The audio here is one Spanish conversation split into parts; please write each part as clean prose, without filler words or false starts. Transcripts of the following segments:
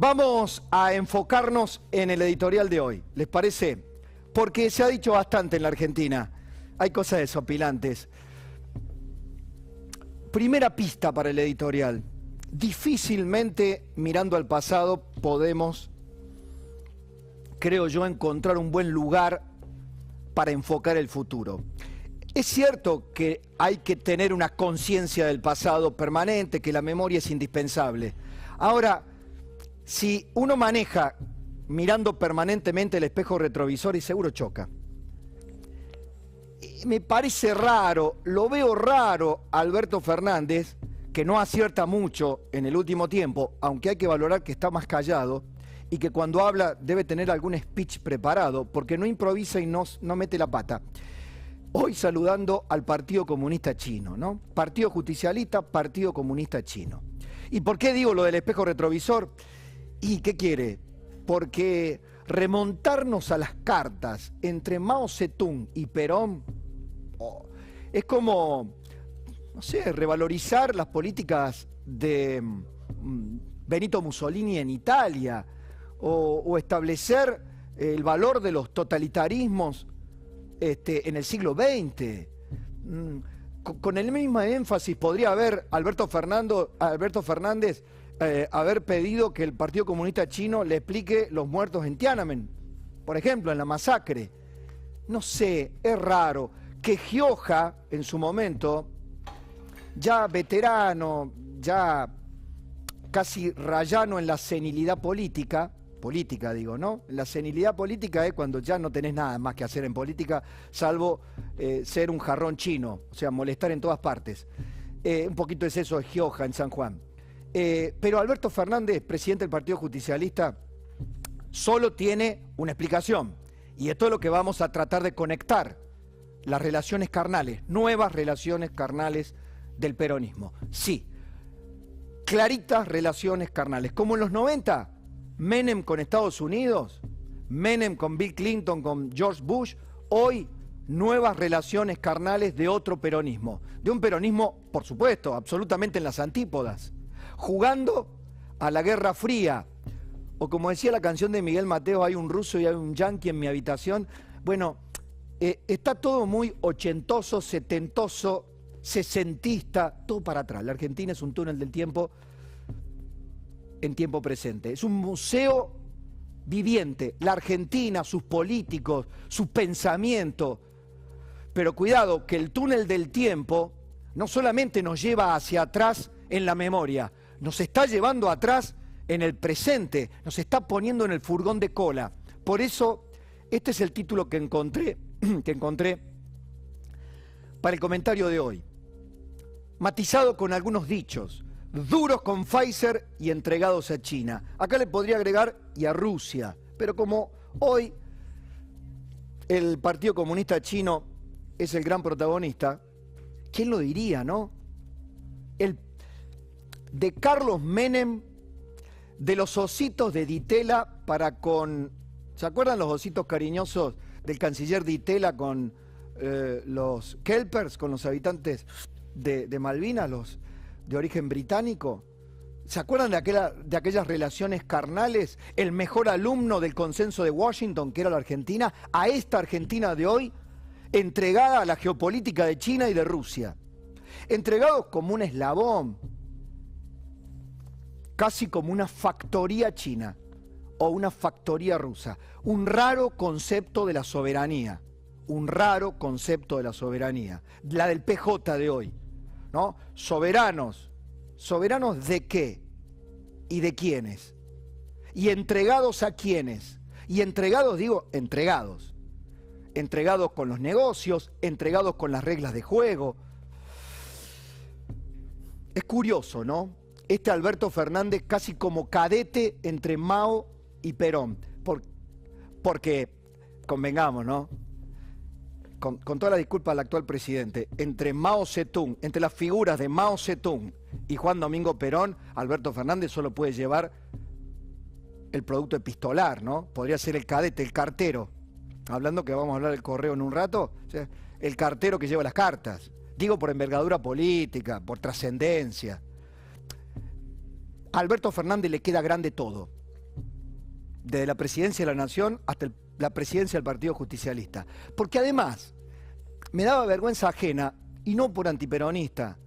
Vamos a enfocarnos en el editorial de hoy, ¿les parece? Porque se ha dicho bastante en la Argentina, hay cosas desopilantes. Primera pista para el editorial. Difícilmente, mirando al pasado, podemos, creo yo, encontrar un buen lugar para enfocar el futuro. Es cierto que hay que tener una conciencia del pasado permanente, que la memoria es indispensable. Ahora, si uno maneja mirando permanentemente el espejo retrovisor, y seguro choca. Me parece raro, lo veo raro a Alberto Fernández, que no acierta mucho en el último tiempo, aunque hay que valorar que está más callado, y que cuando habla debe tener algún speech preparado, porque no improvisa y no mete la pata. Hoy saludando al Partido Comunista Chino, ¿no? Partido Justicialista, Partido Comunista Chino. ¿Y por qué digo lo del espejo retrovisor? ¿Y qué quiere? Porque remontarnos a las cartas entre Mao Zedong y Perón es como, no sé, revalorizar las políticas de Benito Mussolini en Italia o establecer el valor de los totalitarismos en el siglo XX. Con el mismo énfasis podría haber Alberto Fernández haber pedido que el Partido Comunista Chino le explique los muertos en Tiananmen, por ejemplo, en la masacre. No sé, es raro que Gioja, en su momento, ya veterano, ya casi rayano en la senilidad política digo, ¿no? La senilidad política es cuando ya no tenés nada más que hacer en política, salvo ser un jarrón chino, o sea, molestar en todas partes. Un poquito es eso de Gioja en San Juan. Pero Alberto Fernández, presidente del Partido Justicialista, solo tiene una explicación. Y esto es lo que vamos a tratar de conectar. Las relaciones carnales, nuevas relaciones carnales del peronismo. Sí, claritas relaciones carnales. Como en los 90, Menem con Estados Unidos, Menem con Bill Clinton, con George Bush, hoy nuevas relaciones carnales de otro peronismo. De un peronismo, por supuesto, absolutamente en las antípodas. Jugando a la Guerra Fría, o como decía la canción de Miguel Mateo, hay un ruso y hay un yanqui en mi habitación. Bueno, está todo muy ochentoso, setentoso, sesentista, todo para atrás. La Argentina es un túnel del tiempo en tiempo presente. Es un museo viviente. La Argentina, sus políticos, su pensamiento. Pero cuidado, que el túnel del tiempo no solamente nos lleva hacia atrás en la memoria, nos está llevando atrás en el presente, nos está poniendo en el furgón de cola. Por eso, este es el título que encontré para el comentario de hoy. Matizado con algunos dichos, duros con Pfizer y entregados a China. Acá le podría agregar y a Rusia, pero como hoy el Partido Comunista Chino es el gran protagonista, ¿quién lo diría, no? De Carlos Menem, de los ositos de Di Tella para con... ¿Se acuerdan los ositos cariñosos del canciller Di Tella con los Kelpers, con los habitantes de Malvinas, los de origen británico? ¿Se acuerdan de aquellas relaciones carnales? El mejor alumno del consenso de Washington, que era la Argentina, a esta Argentina de hoy, entregada a la geopolítica de China y de Rusia. Entregados como un eslabón, casi como una factoría china o una factoría rusa. Un raro concepto de la soberanía, un raro concepto de la soberanía, la del PJ de hoy, ¿no? Soberanos, ¿soberanos de qué? ¿Y de quiénes? ¿Y entregados a quiénes? Y entregados, digo, entregados. Entregados con los negocios, entregados con las reglas de juego. Es curioso, ¿no? Este Alberto Fernández casi como cadete entre Mao y Perón. Porque, convengamos, ¿no? Con toda la disculpa al actual presidente, entre Mao Zedong, entre las figuras de Mao Zedong y Juan Domingo Perón, Alberto Fernández solo puede llevar el producto epistolar, ¿no? Podría ser el cadete, el cartero. Hablando que vamos a hablar del correo en un rato, o sea, el cartero que lleva las cartas. Digo por envergadura política, por trascendencia. A Alberto Fernández le queda grande todo. desde la presidencia de la Nación hasta la presidencia del Partido Justicialista. Porque además, me daba vergüenza ajena, y no por antiperonista,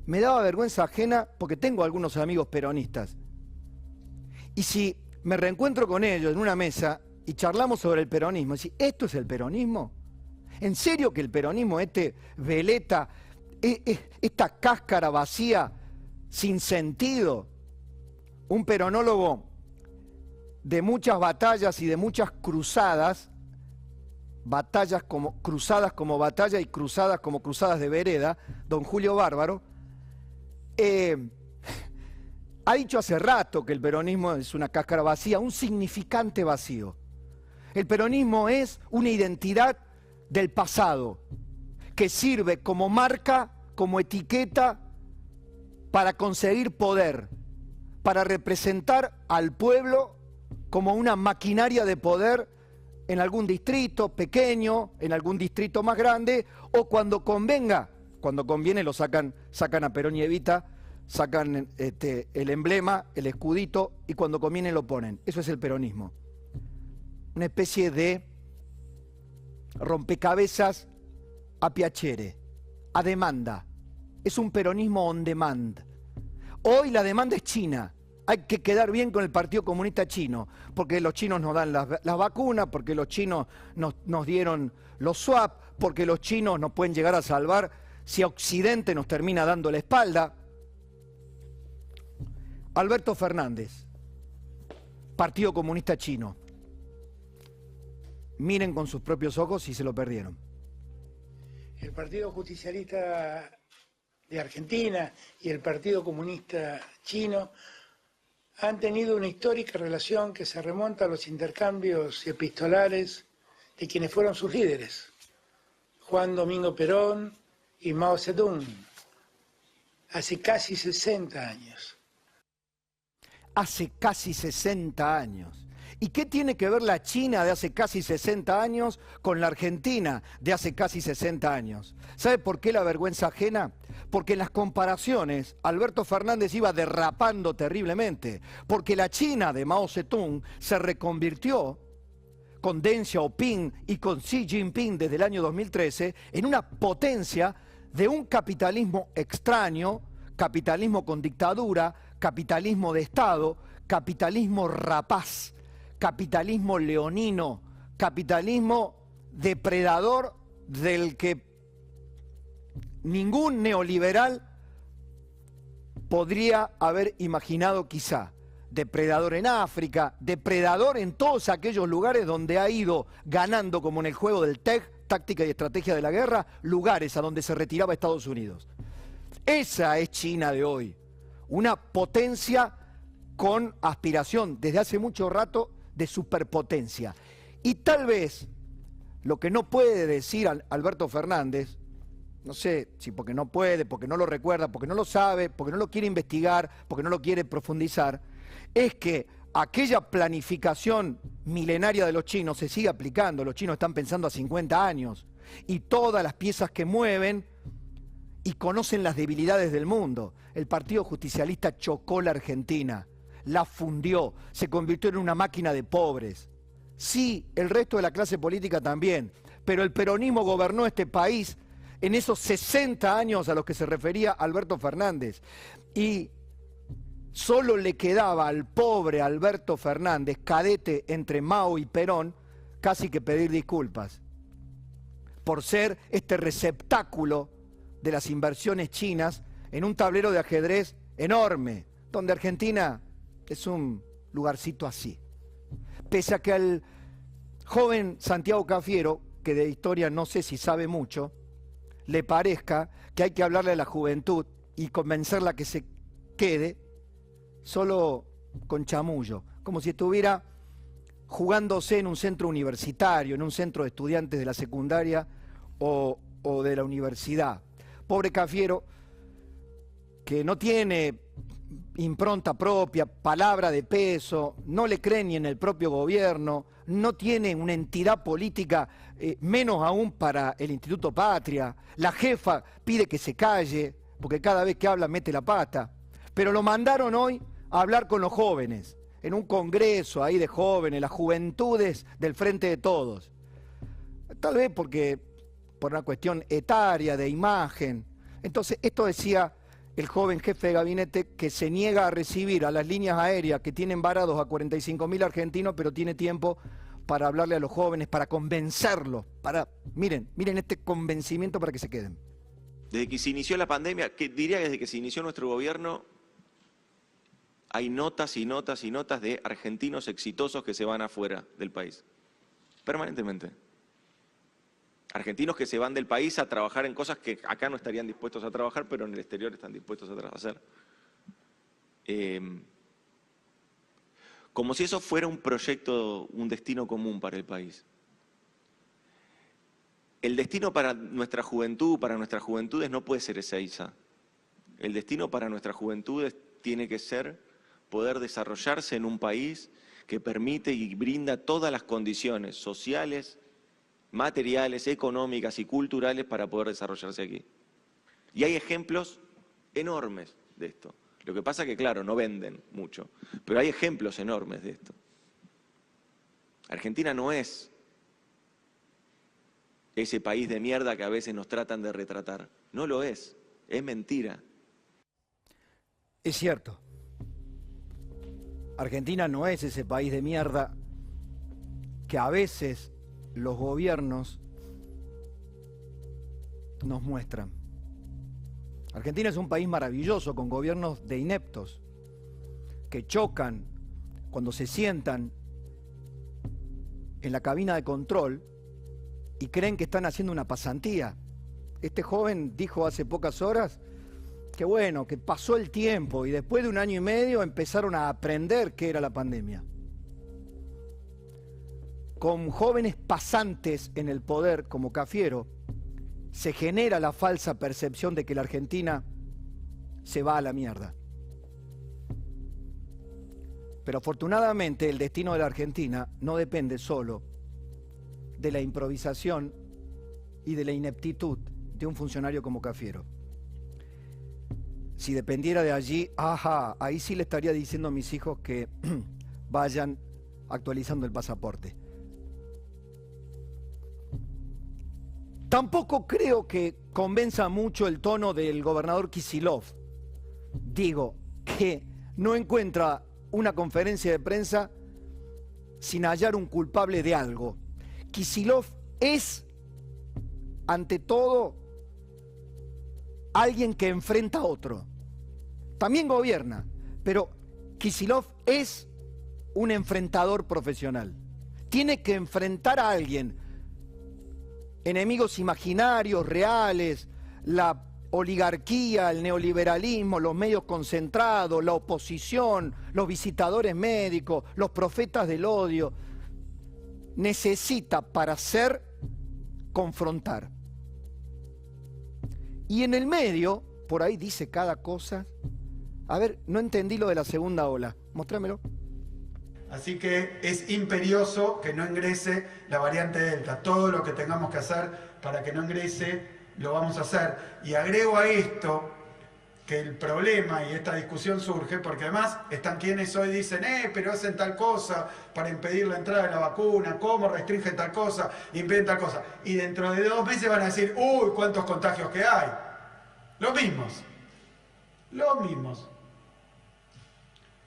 me daba vergüenza ajena porque tengo algunos amigos peronistas. Y si me reencuentro con ellos en una mesa y charlamos sobre el peronismo, y ¿esto es el peronismo? ¿En serio que el peronismo, veleta, esta cáscara vacía, sin sentido? Un peronólogo de muchas batallas y de muchas cruzadas, cruzadas como batalla y cruzadas como cruzadas de vereda, don Julio Bárbaro, ha dicho hace rato que el peronismo es una cáscara vacía, un significante vacío. El peronismo es una identidad del pasado que sirve como marca, como etiqueta para conseguir poder, para representar al pueblo como una maquinaria de poder en algún distrito pequeño, en algún distrito más grande, o cuando convenga, cuando conviene lo sacan a Perón y Evita, sacan el emblema, el escudito, y cuando conviene lo ponen. Eso es el peronismo. Una especie de rompecabezas a piacere, a demanda. Es un peronismo on demand. Hoy la demanda es China. Hay que quedar bien con el Partido Comunista Chino, porque los chinos nos dan las vacunas, porque los chinos nos dieron los swap, porque los chinos nos pueden llegar a salvar si Occidente nos termina dando la espalda. Alberto Fernández, Partido Comunista Chino. Miren con sus propios ojos si se lo perdieron. El Partido Justicialista de Argentina y el Partido Comunista Chino han tenido una histórica relación que se remonta a los intercambios epistolares de quienes fueron sus líderes, Juan Domingo Perón y Mao Zedong, hace casi 60 años. Hace casi 60 años. ¿Y qué tiene que ver la China de hace casi 60 años con la Argentina de hace casi 60 años? ¿Sabe por qué la vergüenza ajena? Porque en las comparaciones Alberto Fernández iba derrapando terriblemente, porque la China de Mao Zedong se reconvirtió con Deng Xiaoping y con Xi Jinping desde el año 2013 en una potencia de un capitalismo extraño, capitalismo con dictadura, capitalismo de Estado, capitalismo rapaz, capitalismo leonino, capitalismo depredador del que ningún neoliberal podría haber imaginado quizá. Depredador en África, depredador en todos aquellos lugares donde ha ido ganando, como en el juego del TEG, táctica y estrategia de la guerra, lugares a donde se retiraba Estados Unidos. Esa es China de hoy, una potencia con aspiración desde hace mucho rato de superpotencia. Y tal vez lo que no puede decir Alberto Fernández, no sé si porque no puede, porque no lo recuerda, porque no lo sabe, porque no lo quiere investigar, porque no lo quiere profundizar, es que aquella planificación milenaria de los chinos se sigue aplicando. Los chinos están pensando a 50 años y todas las piezas que mueven y conocen las debilidades del mundo. El Partido Justicialista chocó la Argentina, la fundió, se convirtió en una máquina de pobres. Sí, el resto de la clase política también, pero el peronismo gobernó este país en esos 60 años a los que se refería Alberto Fernández. Y solo le quedaba al pobre Alberto Fernández, cadete entre Mao y Perón, casi que pedir disculpas por ser este receptáculo de las inversiones chinas en un tablero de ajedrez enorme, donde Argentina es un lugarcito así. Pese a que al joven Santiago Cafiero, que de historia no sé si sabe mucho, le parezca que hay que hablarle a la juventud y convencerla que se quede solo con chamullo, como si estuviera jugándose en un centro universitario, en un centro de estudiantes de la secundaria o de la universidad. Pobre Cafiero, que no tiene impronta propia, palabra de peso, no le cree ni en el propio gobierno, no tiene una entidad política, menos aún para el Instituto Patria. La jefa pide que se calle, porque cada vez que habla mete la pata. Pero lo mandaron hoy a hablar con los jóvenes. en un congreso ahí de jóvenes, las juventudes del Frente de Todos. Tal vez porque por una cuestión etaria, de imagen. Entonces, esto decía el joven jefe de gabinete que se niega a recibir a las líneas aéreas que tienen varados a 45.000 argentinos, pero tiene tiempo para hablarle a los jóvenes, para convencerlos, miren este convencimiento para que se queden. Desde que se inició la pandemia, diría que desde que se inició nuestro gobierno, hay notas y notas y notas de argentinos exitosos que se van afuera del país, permanentemente. Argentinos que se van del país a trabajar en cosas que acá no estarían dispuestos a trabajar, pero en el exterior están dispuestos a hacer. Como si eso fuera un proyecto, un destino común para el país. El destino para nuestra juventud, para nuestras juventudes, no puede ser Ezeiza. El destino para nuestras juventudes tiene que ser poder desarrollarse en un país que permite y brinda todas las condiciones sociales, materiales, económicas y culturales para poder desarrollarse aquí. Y hay ejemplos enormes de esto. Lo que pasa es que, claro, no venden mucho, pero hay ejemplos enormes de esto. Argentina no es ese país de mierda que a veces nos tratan de retratar. No lo es mentira. Es cierto. Argentina no es ese país de mierda que a veces los gobiernos nos muestran. Argentina es un país maravilloso con gobiernos de ineptos que chocan cuando se sientan en la cabina de control y creen que están haciendo una pasantía. Este joven dijo hace pocas horas que bueno, que pasó el tiempo y después de 1 año y medio empezaron a aprender qué era la pandemia. Con jóvenes pasantes en el poder como Cafiero, se genera la falsa percepción de que la Argentina se va a la mierda. Pero afortunadamente el destino de la Argentina no depende solo de la improvisación y de la ineptitud de un funcionario como Cafiero. Si dependiera de allí, ahí sí le estaría diciendo a mis hijos que vayan actualizando el pasaporte. Tampoco creo que convenza mucho el tono del gobernador Kicillof. Digo, que no encuentra una conferencia de prensa sin hallar un culpable de algo. Kicillof es, ante todo, alguien que enfrenta a otro. También gobierna, pero Kicillof es un enfrentador profesional. Tiene que enfrentar a alguien. Enemigos imaginarios, reales, la oligarquía, el neoliberalismo, los medios concentrados, la oposición, los visitadores médicos, los profetas del odio. Necesita para ser confrontar. Y en el medio, por ahí dice cada cosa. A ver, no entendí lo de la segunda ola. Mostrámelo. Así que es imperioso que no ingrese la variante Delta. Todo lo que tengamos que hacer para que no ingrese, lo vamos a hacer. Y agrego a esto que el problema y esta discusión surge porque además están quienes hoy dicen, pero hacen tal cosa para impedir la entrada de la vacuna, cómo restringen tal cosa, impiden tal cosa. Y dentro de 2 meses van a decir, uy, cuántos contagios que hay. Los mismos.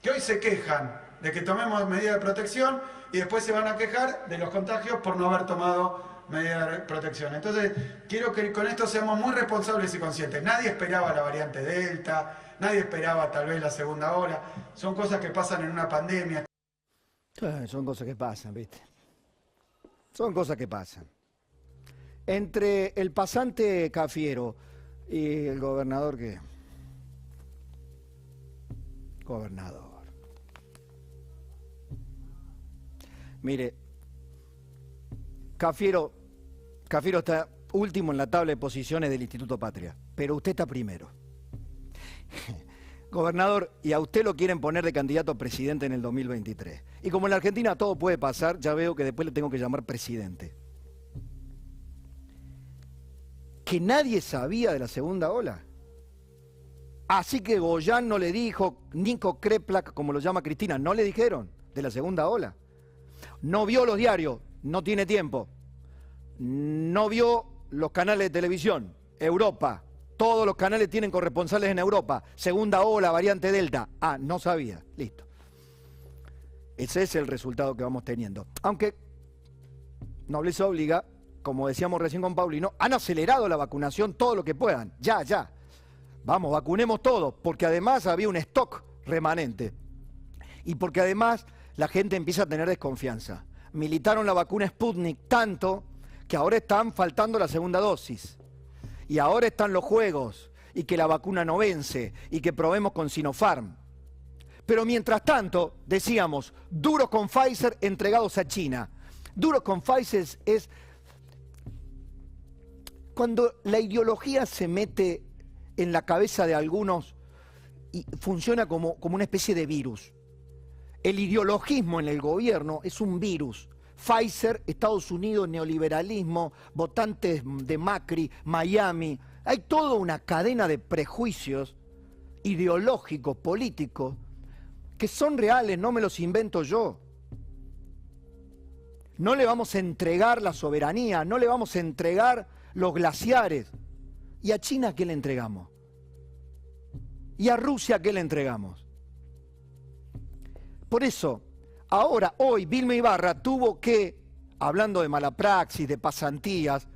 Que hoy se quejan de que tomemos medidas de protección y después se van a quejar de los contagios por no haber tomado medidas de protección. Entonces, quiero que con esto seamos muy responsables y conscientes. Nadie esperaba la variante Delta, nadie esperaba tal vez la segunda ola. Son cosas que pasan en una pandemia. Son cosas que pasan, ¿viste? Son cosas que pasan. Entre el pasante Cafiero y el gobernador que... Gobernador. Mire, Cafiero está último en la tabla de posiciones del Instituto Patria, pero usted está primero. Gobernador, y a usted lo quieren poner de candidato a presidente en el 2023. Y como en la Argentina todo puede pasar, ya veo que después le tengo que llamar presidente. ¿Que nadie sabía de la segunda ola? Así que Goyan no le dijo, Nico Kreplak, como lo llama Cristina, no le dijeron de la segunda ola. No vio los diarios, no tiene tiempo. No vio los canales de televisión, Europa. Todos los canales tienen corresponsales en Europa. Segunda ola, variante Delta. Ah, no sabía. Listo. Ese es el resultado que vamos teniendo. Aunque, nobleza obliga, como decíamos recién con Paulino, han acelerado la vacunación todo lo que puedan. Ya, ya. Vamos, vacunemos todo, porque además había un stock remanente. Y porque además la gente empieza a tener desconfianza. Militaron la vacuna Sputnik tanto que ahora están faltando la segunda dosis. Y ahora están los juegos, y que la vacuna no vence, y que probemos con Sinopharm. Pero mientras tanto, decíamos, duros con Pfizer entregados a China. Duros con Pfizer es cuando la ideología se mete en la cabeza de algunos y funciona como una especie de virus. El ideologismo en el gobierno es un virus. Pfizer, Estados Unidos, neoliberalismo, votantes de Macri, Miami. Hay toda una cadena de prejuicios ideológicos, políticos, que son reales, no me los invento yo. No le vamos a entregar la soberanía, no le vamos a entregar los glaciares. ¿Y a China qué le entregamos? ¿Y a Rusia qué le entregamos? Por eso, ahora, hoy, Vilma Ibarra tuvo que, hablando de mala praxis, de pasantías,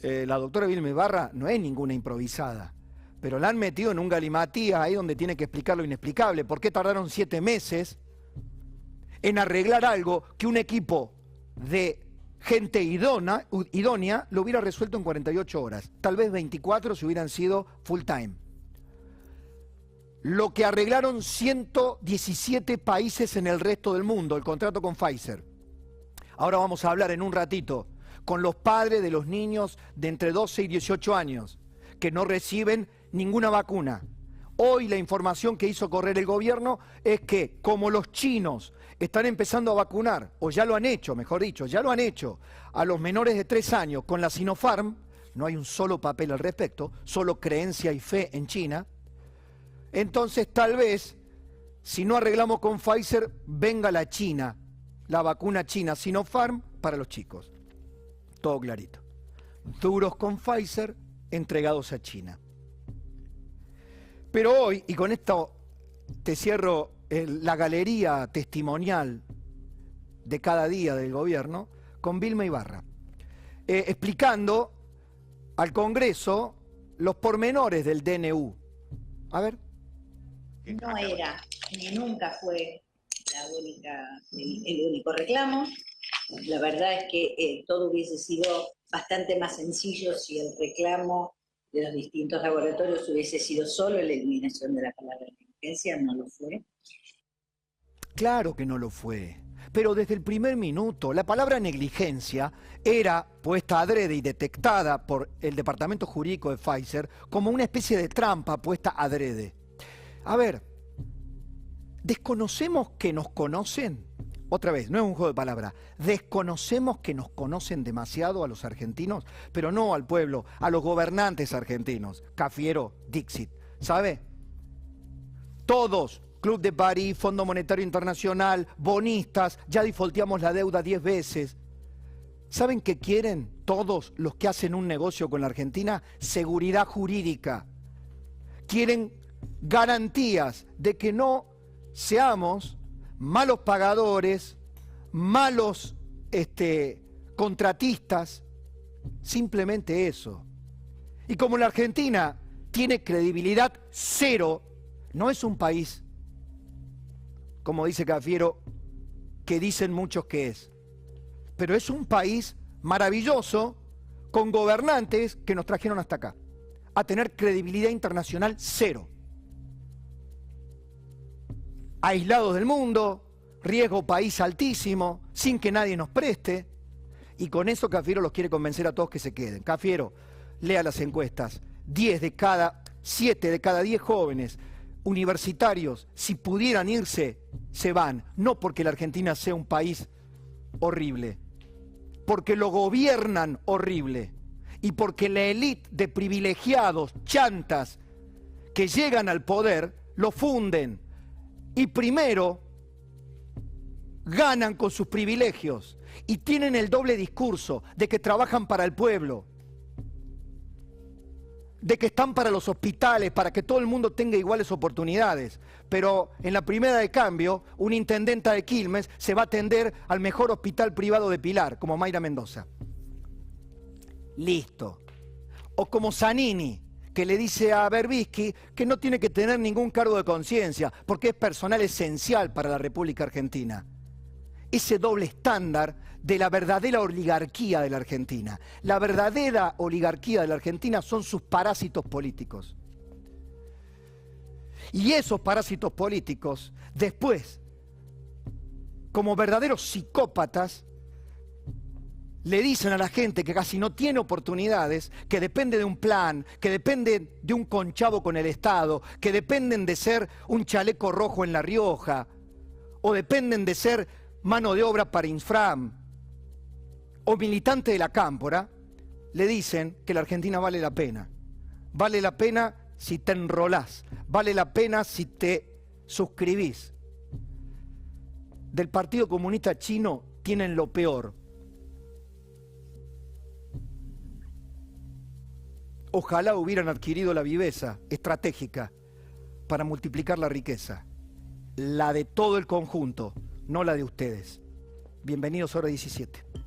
la doctora Vilma Ibarra no es ninguna improvisada, pero la han metido en un galimatías ahí donde tiene que explicar lo inexplicable. ¿Por qué tardaron 7 meses en arreglar algo que un equipo de gente idónea lo hubiera resuelto en 48 horas? Tal vez 24 si hubieran sido full time. Lo que arreglaron 117 países en el resto del mundo, el contrato con Pfizer. Ahora vamos a hablar en un ratito con los padres de los niños de entre 12 y 18 años que no reciben ninguna vacuna. Hoy la información que hizo correr el gobierno es que como los chinos están empezando a vacunar, o ya lo han hecho, mejor dicho, ya lo han hecho a los menores de 3 años con la Sinopharm, no hay un solo papel al respecto, solo creencia y fe en China. Entonces tal vez, si no arreglamos con Pfizer, venga la China, la vacuna china Sinopharm para los chicos. Todo clarito. Duros con Pfizer, entregados a China. Pero hoy, y con esto te cierro la galería testimonial de cada día del gobierno, con Vilma Ibarra, explicando al Congreso los pormenores del DNU. A ver. No era, ni nunca fue el único reclamo. La verdad es que todo hubiese sido bastante más sencillo si el reclamo de los distintos laboratorios hubiese sido solo la eliminación de la palabra negligencia. No lo fue. Claro que no lo fue. Pero desde el primer minuto, la palabra negligencia era puesta adrede y detectada por el departamento jurídico de Pfizer como una especie de trampa puesta adrede. A ver, ¿desconocemos que nos conocen? Otra vez, no es un juego de palabras. Desconocemos que nos conocen demasiado a los argentinos, pero no al pueblo, a los gobernantes argentinos. Cafiero, Dixit, ¿sabe? Todos, Club de París, Fondo Monetario Internacional, bonistas, ya defaulteamos la deuda 10 veces. ¿Saben qué quieren todos los que hacen un negocio con la Argentina? Seguridad jurídica. Quieren garantías de que no seamos malos pagadores, malos contratistas, simplemente eso. Y como la Argentina tiene credibilidad cero, no es un país, como dice Cafiero, que dicen muchos que es, pero es un país maravilloso con gobernantes que nos trajeron hasta acá, a tener credibilidad internacional cero. Aislados del mundo, riesgo país altísimo, sin que nadie nos preste. Y con eso Cafiero los quiere convencer a todos que se queden. Cafiero, lea las encuestas. 7 de cada 10 jóvenes universitarios, si pudieran irse, se van. No porque la Argentina sea un país horrible, porque lo gobiernan horrible. Y porque la élite de privilegiados, chantas, que llegan al poder lo funden y primero ganan con sus privilegios y tienen el doble discurso de que trabajan para el pueblo, de que están para los hospitales, para que todo el mundo tenga iguales oportunidades. Pero en la primera de cambio, una intendenta de Quilmes se va a atender al mejor hospital privado de Pilar, como Mayra Mendoza. Listo. O como Zanini, que le dice a Berbisky que no tiene que tener ningún cargo de conciencia, porque es personal esencial para la República Argentina. Ese doble estándar de la verdadera oligarquía de la Argentina. La verdadera oligarquía de la Argentina son sus parásitos políticos. Y esos parásitos políticos, después, como verdaderos psicópatas, le dicen a la gente que casi no tiene oportunidades, que depende de un plan, que depende de un conchavo con el Estado, que dependen de ser un chaleco rojo en La Rioja, o dependen de ser mano de obra para Infram, o militante de la Cámpora, le dicen que la Argentina vale la pena. Vale la pena si te enrolás, vale la pena si te suscribís. Del Partido Comunista Chino tienen lo peor. Ojalá hubieran adquirido la viveza estratégica para multiplicar la riqueza, la de todo el conjunto, no la de ustedes. Bienvenidos a Hora 17.